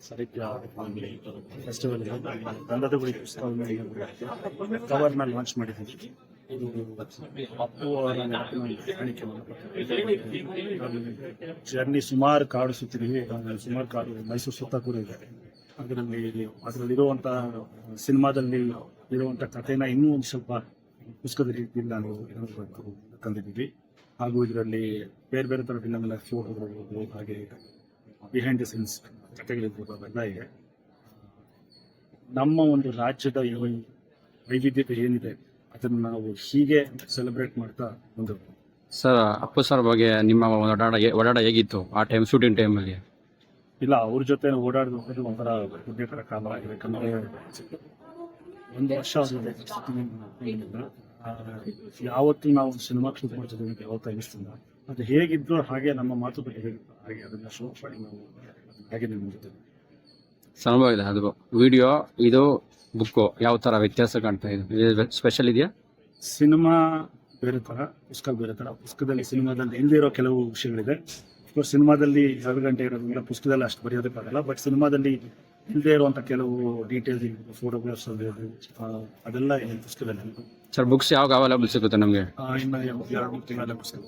ಸಾಹಿತ್ಯ ಫೆಸ್ಟಿವಲ್ ಗಂಧದ ಗುಡಿ ಕವರ್ನ ಲಾಂಚ್ ಮಾಡಿದ್ದೀವಿ. ಇದು ಅಪ್ಪು ಅವರ ಜರ್ನಿ ಸುಮಾರು ಕಾಡು ಸುತ್ತಿದ್ದೀವಿ. ಸುಮಾರು ಕಾಡು ಮೈಸೂರು ಸುತ್ತ ಕೂಡ ಇದೆ. ಅದರಲ್ಲಿರುವಂಥ ಸಿನಿಮಾದಲ್ಲಿ ಇರುವಂಥ ಕಥೆನ ಇನ್ನೂ ಒಂದು ಸ್ವಲ್ಪ ಪುಸ್ತಕದ ರೀತಿಯಲ್ಲಿ ನಾವು ತಂದಿದ್ದೀವಿ. ಹಾಗೂ ಇದರಲ್ಲಿ ಬೇರೆ ಬೇರೆ ಥರ ಫಿಲಮ್ನ ಫೋಟೋಗಳು ಹಾಗೆ ಬಿಹೈಂಡ್ ದ ಸೀನ್ಸ್ ಕಥೆಗಳಿರ್ಬೋದು ಅವೆಲ್ಲ ಇದೆ. ನಮ್ಮ ಒಂದು ರಾಜ್ಯದ ವೈವಿಧ್ಯತೆ ಏನಿದೆ ಅದನ್ನು ನಾವು ಹೀಗೆ ಸೆಲೆಬ್ರೇಟ್ ಮಾಡ್ತಾ ಒಂದು ಸರ್ ಅಪ್ಪು ಸರ್ ಬಗ್ಗೆ ನಿಮ್ಮ ಓಡಾಟ ಹೇಗಿತ್ತು ಆ ಟೈಮ್ ಶೂಟಿಂಗ್ ಟೈಮಲ್ಲಿ? ಇಲ್ಲ, ಅವ್ರ ಜೊತೆ ಓಡಾಡೋದು ಒಂಥರ ಪುಣ್ಯಕರ ಕಾಲ ಆಗಿದೆ. ಯಾಕಂದರೆ ಒಂದು ವರ್ಷ ಯಾವತ್ತೂ ನಾವು ಸಿನಿಮಾ ಶೂಟ್ ಮಾಡ್ತಿದ್ದೀವಿ ಅಂತ ಯಾವತ್ತೂ ಅನಿಸ್ತಿಲ್ಲ. ಅದು ಹೇಗಿದ್ರು ಹಾಗೆ ನಮ್ಮ ಮಾತುಕತೆ ಹೇಗಿತ್ತು ಹಾಗೆ ಅದನ್ನು ಶೂಟ್ ಮಾಡಿ ನಾವು ಹಾಗೆ ನಿಲ್ತಿದ್ದೀವಿ. ಅನುಭವ ಇದೆ ಅದು ವಿಡಿಯೋ ಇದು ಬುಕ್ಕು ಯಾವ ಥರ ವ್ಯತ್ಯಾಸ ಕಾಣ್ತಾ ಇದೆ? ಸ್ಪೆಷಲ್ ಇದೆಯಾ? ಸಿನಿಮಾ ಬೇರೆ ಥರ, ಪುಸ್ತಕ ಬೇರೆ ಥರ. ಪುಸ್ತಕದಲ್ಲಿ ಸಿನಿಮಾದಲ್ಲಿ ಇಲ್ಲದೇ ಇರೋ ಕೆಲವು ವಿಷಯಗಳಿದೆ. ಅಫ್ಕೋರ್ಸ್ ಸಿನಿಮಾದಲ್ಲಿ 2 ಗಂಟೆ ಇರೋದ್ರಿಂದ ಪುಸ್ತಕದಲ್ಲಿ ಅಷ್ಟು ಬರೆಯೋದಕ್ಕಾಗಲ್ಲ. ಬಟ್ ಸಿನಿಮಾದಲ್ಲಿ ಇಲ್ಲದೇ ಇರುವಂಥ ಕೆಲವು ಡೀಟೇಲ್ಸ್ ಫೋಟೋಗ್ರಾಫ್ಸ್ ಅದೆಲ್ಲ ಏನು ಪುಸ್ತಕದಲ್ಲಿ. ಸರ್ ಬುಕ್ಸ್ ಯಾವಾಗ ಅವೈಲೇಬಲ್ ಸಿಗುತ್ತೆ ನಮಗೆ? ಇನ್ನು 2-3 ತಿಂಗಳ ಪುಸ್ತಕ.